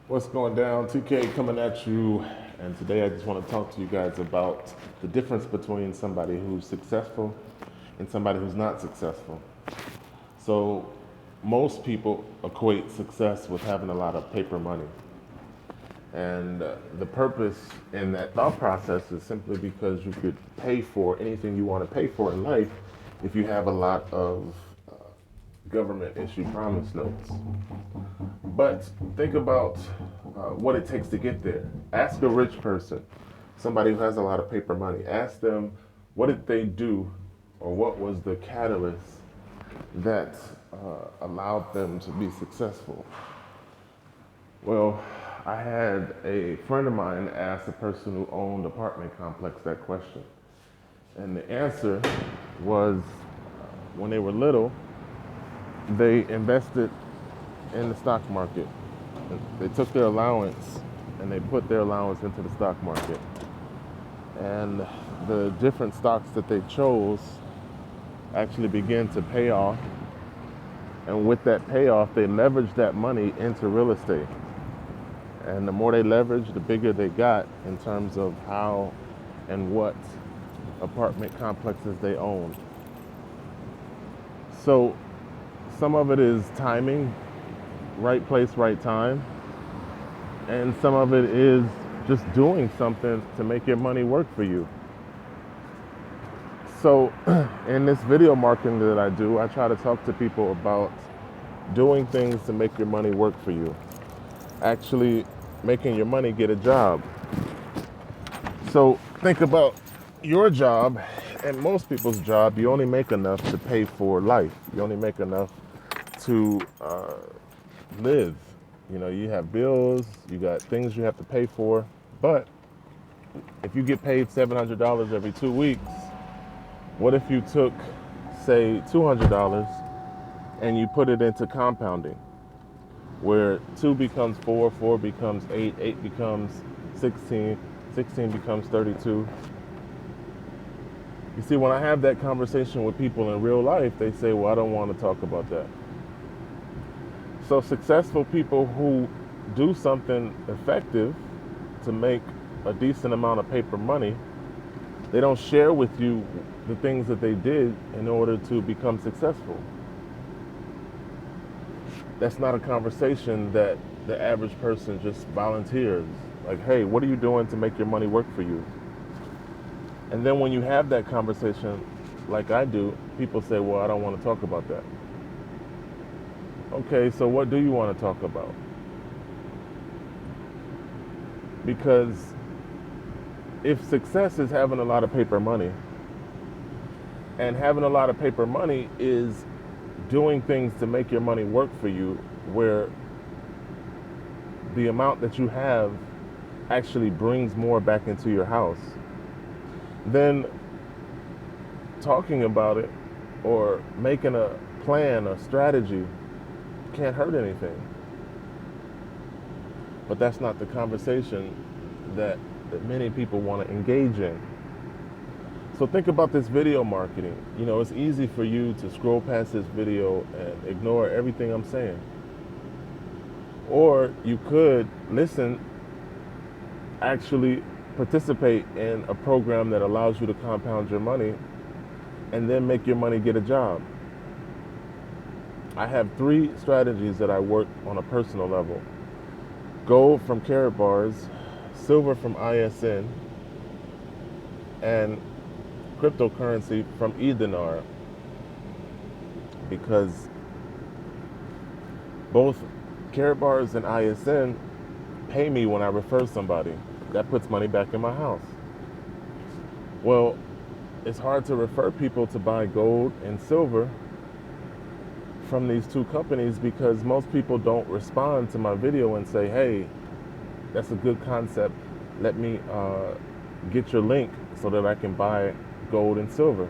What's going down? TK coming at you, and today I just want to talk to you guys about the difference between somebody who's successful and somebody who's not successful. So, most people equate success with having a lot of paper money. And the purpose in that thought process is simply because you could pay for anything you want to pay for in life if you have a lot of government issued promise notes. But think about what it takes to get there. Ask a rich person, somebody who has a lot of paper money, ask them what did they do or what was the catalyst that allowed them to be successful. Well, I had a friend of mine ask a person who owned an apartment complex that question. And the answer was when they were little, they invested in the stock market. They took their allowance and they put their allowance into the stock market. And the different stocks that they chose actually began to pay off. And with that payoff, they leveraged that money into real estate. And the more they leveraged, the bigger they got in terms of how and what apartment complexes they owned. So some of it is timing, right place, right time. And some of it is just doing something to make your money work for you. So in this video marketing that I do, I try to talk to people about doing things to make your money work for you. Actually making your money get a job. So think about your job and most people's job. You only make enough to pay for life. You only make enough to live. You know, you have bills, you got things you have to pay for. But if you get paid $700 every 2 weeks, what if you took, say, $200 and you put it into compounding, where 2 becomes 4, 4 becomes 8, 8 becomes 16, 16 becomes 32. You see, when I have that conversation with people in real life, they say, well, I don't want to talk about that. So successful people who do something effective to make a decent amount of paper money, they don't share with you the things that they did in order to become successful. That's not a conversation that the average person just volunteers. Like, hey, what are you doing to make your money work for you? And then when you have that conversation, like I do, people say, well, I don't want to talk about that. Okay, so what do you want to talk about? Because if success is having a lot of paper money, and having a lot of paper money is doing things to make your money work for you, where the amount that you have actually brings more back into your house, then talking about it or making a plan, a strategy, can't hurt anything. But that's not the conversation that many people want to engage in. So think about this video marketing. You know, it's easy for you to scroll past this video and ignore everything I'm saying. Or you could listen, actually participate in a program that allows you to compound your money and then make your money get a job. I have 3 strategies that I work on a personal level. Gold from Karatbars, silver from ISN, and cryptocurrency from eDinar, because both Karatbars and ISN pay me when I refer somebody. That puts money back in my house. Well, it's hard to refer people to buy gold and silver from these 2 companies because most people don't respond to my video and say, hey, that's a good concept. Let me get your link so that I can buy gold and silver.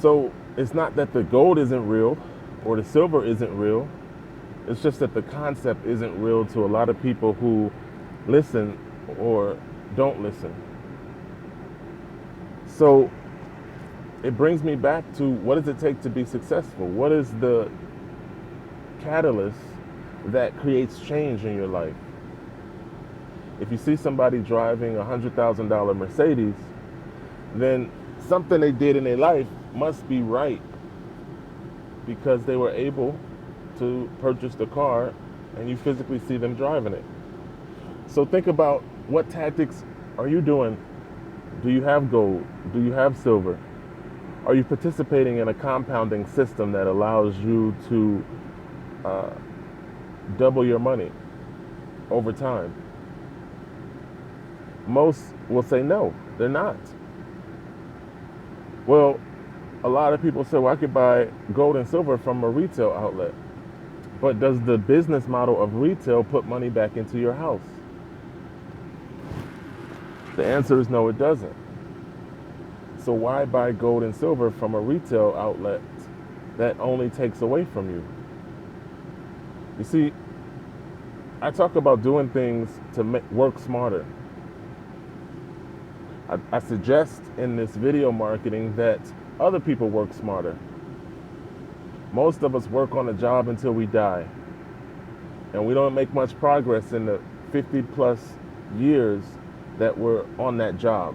So it's not that the gold isn't real or the silver isn't real. It's just that the concept isn't real to a lot of people who listen or don't listen. So it brings me back to, what does it take to be successful? What is the catalyst that creates change in your life. If you see somebody driving a $100,000 Mercedes, then something they did in their life must be right, because they were able to purchase the car and you physically see them driving it. So think about, what tactics are you doing? Do you have gold? Do you have silver? Are you participating in a compounding system that allows you to double your money over time? Most will say no, they're not. Well, a lot of people say, well, I could buy gold and silver from a retail outlet. But does the business model of retail put money back into your house? The answer is no, it doesn't. So why buy gold and silver from a retail outlet that only takes away from you? You see, I talk about doing things to work smarter. I suggest in this video marketing that other people work smarter. Most of us work on a job until we die, and we don't make much progress in the 50 plus years that we're on that job.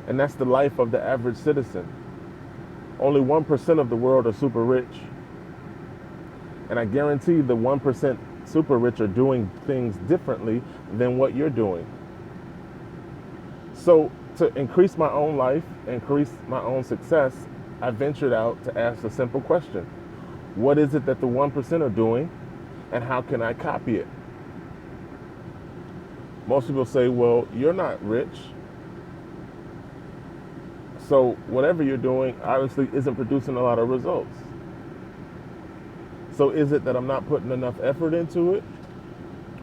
And that's the life of the average citizen. Only 1% of the world are super rich. And I guarantee the 1% super rich are doing things differently than what you're doing. So to increase my own life, increase my own success, I ventured out to ask a simple question. What is it that the 1% are doing, and how can I copy it? Most people say, well, you're not rich, so whatever you're doing obviously isn't producing a lot of results. So is it that I'm not putting enough effort into it?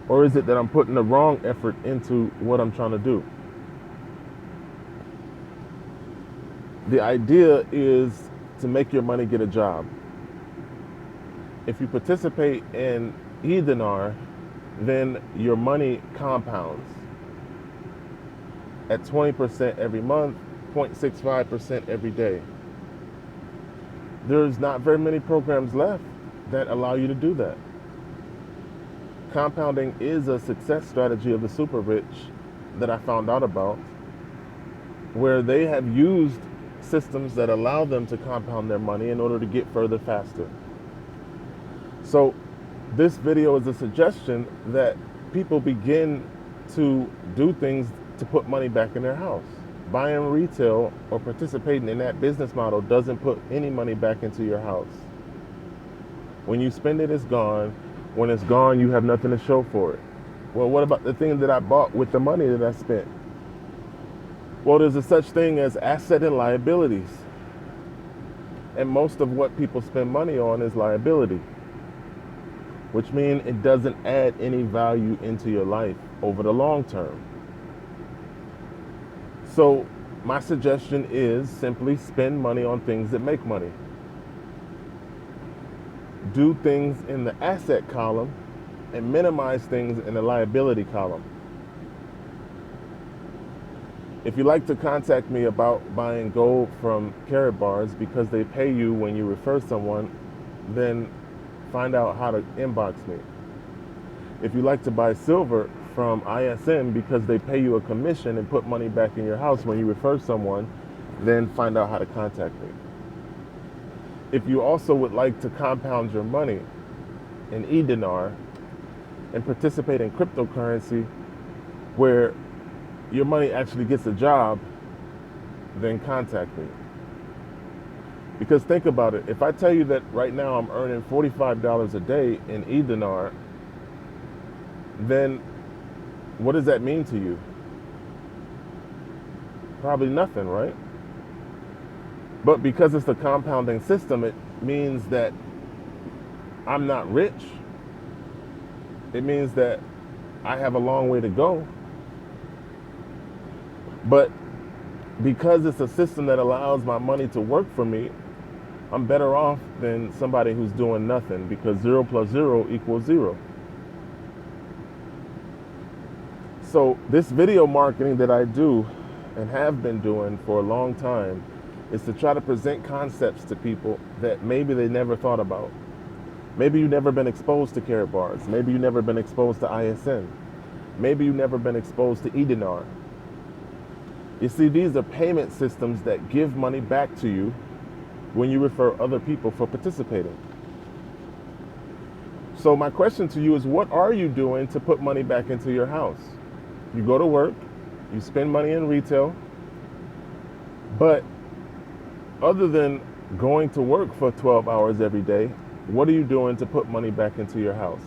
Or is it that I'm putting the wrong effort into what I'm trying to do? The idea is to make your money get a job. If you participate in e-dinar, then your money compounds at 20% every month, 0.65% every day. There's not very many programs left that allow you to do that. Compounding is a success strategy of the super rich that I found out about, where they have used systems that allow them to compound their money in order to get further faster. So this video is a suggestion that people begin to do things to put money back in their house. Buying retail or participating in that business model doesn't put any money back into your house. When you spend it, it's gone. When it's gone, you have nothing to show for it. Well, what about the thing that I bought with the money that I spent? Well, there's a such thing as asset and liabilities. And most of what people spend money on is liability, which means it doesn't add any value into your life over the long term. So my suggestion is simply spend money on things that make money. Do things in the asset column and minimize things in the liability column. If you'd like to contact me about buying gold from Karatbars because they pay you when you refer someone, then find out how to inbox me. If you'd like to buy silver from ISM because they pay you a commission and put money back in your house when you refer someone, then find out how to contact me. If you also would like to compound your money in e-dinar and participate in cryptocurrency where your money actually gets a job, then contact me. Because think about it, if I tell you that right now I'm earning $45 a day in e-dinar, then what does that mean to you? Probably nothing, right? But because it's the compounding system, it means that I'm not rich. It means that I have a long way to go. But because it's a system that allows my money to work for me, I'm better off than somebody who's doing nothing, because 0 plus 0 equals 0. So this video marketing that I do and have been doing for a long time is to try to present concepts to people that maybe they never thought about. Maybe you've never been exposed to Karat bars. Maybe you've never been exposed to ISN. Maybe you've never been exposed to eDinar. You see, these are payment systems that give money back to you when you refer other people for participating. So my question to you is, what are you doing to put money back into your house? You go to work, you spend money in retail, but other than going to work for 12 hours every day, what are you doing to put money back into your house?